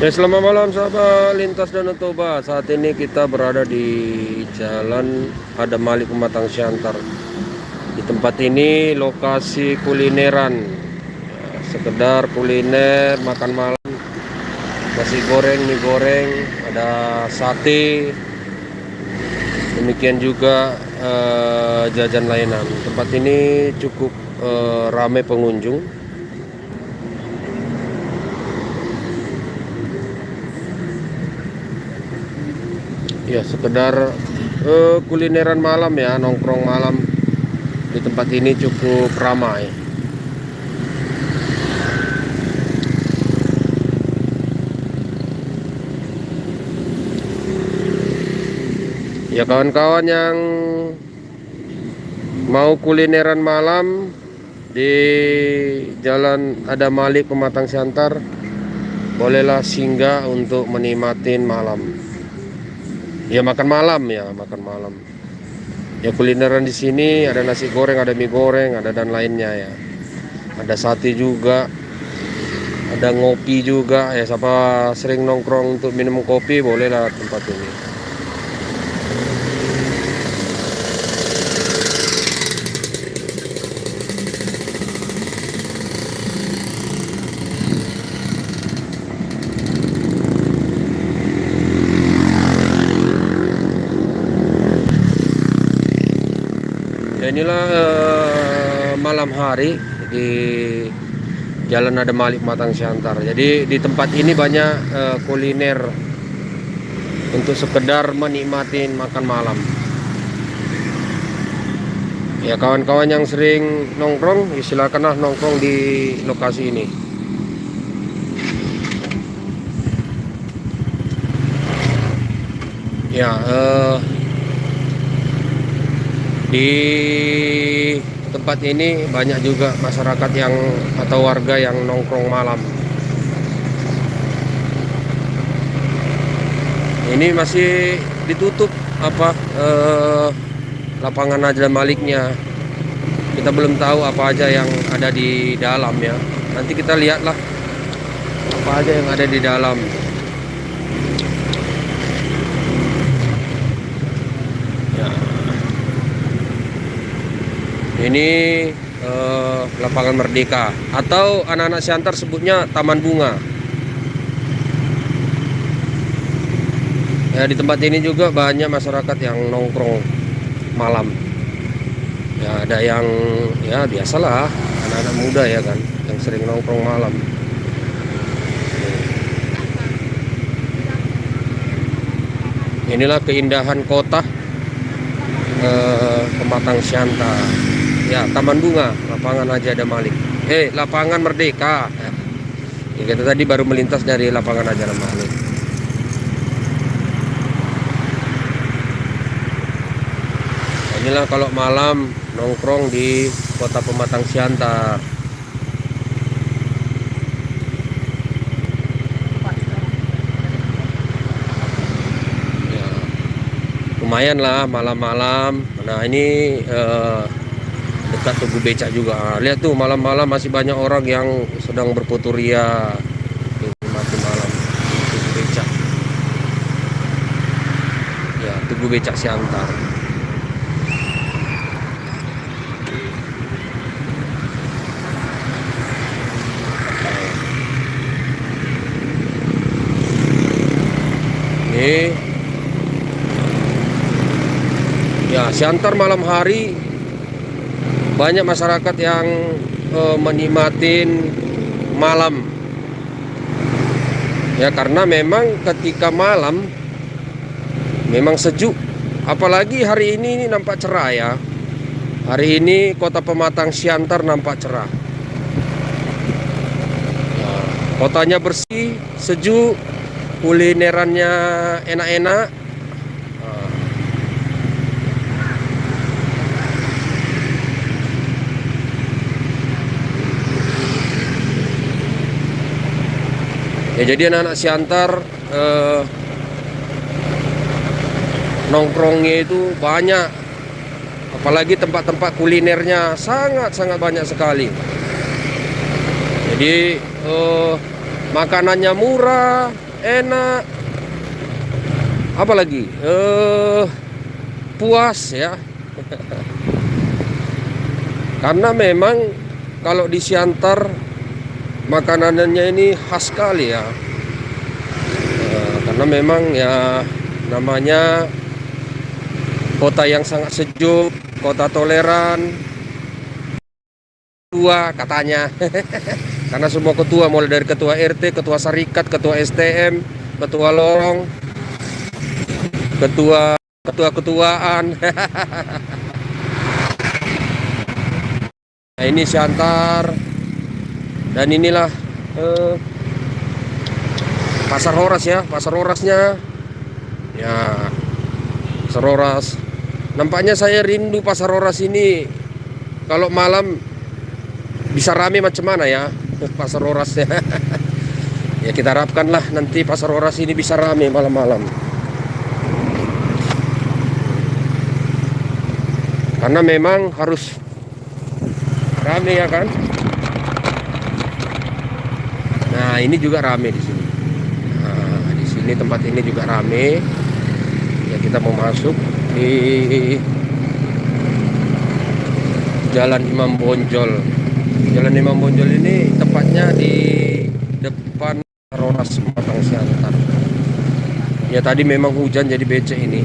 Ya, selamat malam sahabat lintas Danau Toba. Saat ini kita berada di Jalan Adamali Pematang Siantar. Di tempat ini lokasi kulineran, ya, sekedar kuliner makan malam, nasi goreng, mie goreng, ada sate, demikian juga jajan layanan. Tempat ini cukup ramai pengunjung. Ya, sekedar kulineran malam ya, nongkrong malam di tempat ini cukup ramai. Ya, kawan-kawan yang mau kulineran malam di Jalan Adamali Pematang Siantar, bolehlah singgah untuk menikmatin malam. Ya, makan malam ya, makan malam. Ya, kulineran di sini ada nasi goreng, ada mie goreng, ada dan lainnya ya. Ada sate juga, ada ngopi juga ya. Siapa sering nongkrong untuk minum kopi, bolehlah tempat ini. Ya, inilah malam hari di Jalan Adamali Pematang Siantar. Jadi di tempat ini banyak kuliner untuk sekedar menikmatin makan malam. Ya, kawan-kawan yang sering nongkrong, silakanlah nongkrong di lokasi ini. Ya, di tempat ini banyak juga masyarakat yang atau warga yang nongkrong malam. Ini masih ditutup lapangan Adamaliknya. Kita belum tahu apa aja yang ada di dalam ya. Nanti kita lihatlah apa aja yang ada di dalam. Ya. Ini lapangan Merdeka atau anak-anak Siantar sebutnya Taman Bunga. Ya, di tempat ini juga banyak masyarakat yang nongkrong malam. Ya, ada yang ya biasalah anak-anak muda ya kan yang sering nongkrong malam. Inilah keindahan kota Pematang Siantar. Ya, Taman Bunga, lapangan Haji Adamalik. Lapangan Merdeka. Ya, kita tadi baru melintas dari lapangan Haji Adamalik. Inilah kalau malam nongkrong di kota Pematang Siantar. Ya, lumayan lah malam-malam. Nah, ini dekat Tugu Becak juga. Lihat tuh, malam-malam masih banyak orang yang sedang berfoto ria menikmati malam di Tugu Becak. Ya, Tugu Becak Siantar. Ini ya, Siantar malam hari banyak masyarakat yang menikmatin malam ya, karena memang ketika malam memang sejuk, apalagi hari ini nampak cerah ya. Hari ini kota Pematang Siantar nampak cerah ya, kotanya bersih, sejuk, kulinerannya enak-enak. Ya, jadi anak-anak Siantar nongkrongnya itu banyak, apalagi tempat-tempat kulinernya sangat-sangat banyak sekali. Jadi makanannya murah, enak, apalagi puas ya. Karena memang kalau di Siantar makanannya ini khas sekali ya. Karena memang ya namanya kota yang sangat sejuk, kota toleran, tua katanya. Karena semua ketua, mulai dari ketua RT, ketua Sarikat, ketua STM, ketua lorong, ketuaan. Nah, ini Siantar, dan inilah Pasar Horas ya, Pasar Horasnya ya, Pasar Horas. Nampaknya saya rindu Pasar Horas ini kalau malam bisa rame macam mana ya Pasar Horasnya. Ya kita harapkanlah nanti Pasar Horas ini bisa rame malam-malam, karena memang harus rame ya kan. Nah ini juga rame di sini. Nah di sini tempat ini juga rame. Ya kita mau masuk di Jalan Imam Bonjol. Jalan Imam Bonjol ini tepatnya di depan Roras Pematang Siantar. Ya tadi memang hujan jadi becek ini.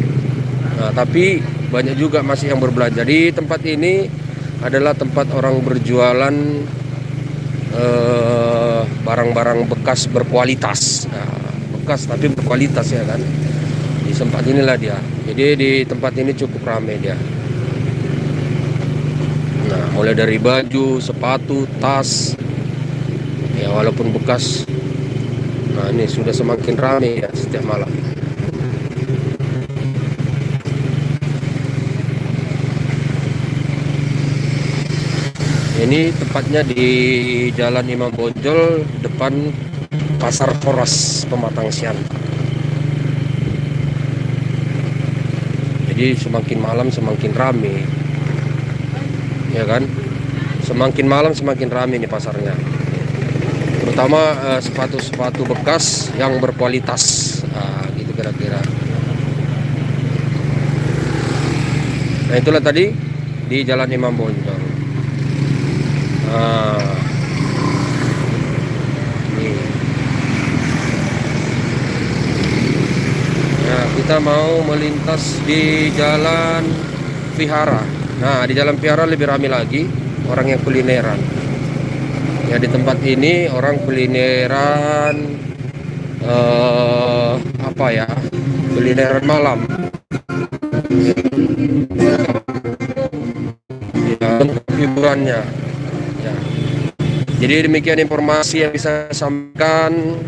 Nah tapi banyak juga masih yang berbelanja di tempat ini. Adalah tempat orang berjualan barang-barang bekas berkualitas. Nah, bekas tapi berkualitas ya kan. Di tempat inilah dia. Jadi di tempat ini cukup ramai dia. Nah, mulai dari baju, sepatu, tas, ya walaupun bekas. Nah, ini sudah semakin ramai ya setiap malam. Ini tepatnya di Jalan Imam Bonjol, depan Pasar Horas Pematang Siantar. Jadi semakin malam semakin rame, ya kan? Semakin malam semakin rame nih pasarnya. Terutama sepatu-sepatu bekas yang berkualitas, gitu kira-kira. Nah itulah tadi di Jalan Imam Bonjol. Ini. Nah, kita mau melintas di Jalan Vihara. Nah, di Jalan Vihara lebih ramai lagi orang yang kulineran. Ya, di tempat ini orang kulineran apa ya? Kulineran malam. Ya, untuk hiburannya. Ya. Jadi demikian informasi yang bisa saya sampaikan.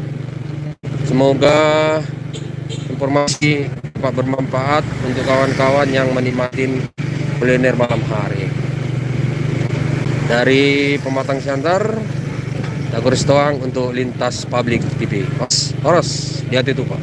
Semoga informasi dapat bermanfaat untuk kawan-kawan yang menikmati kuliner malam hari. Dari Pematang Siantar, Dago Ristoang untuk Lintas Public TV. Horas, hati-hati tuh Pak.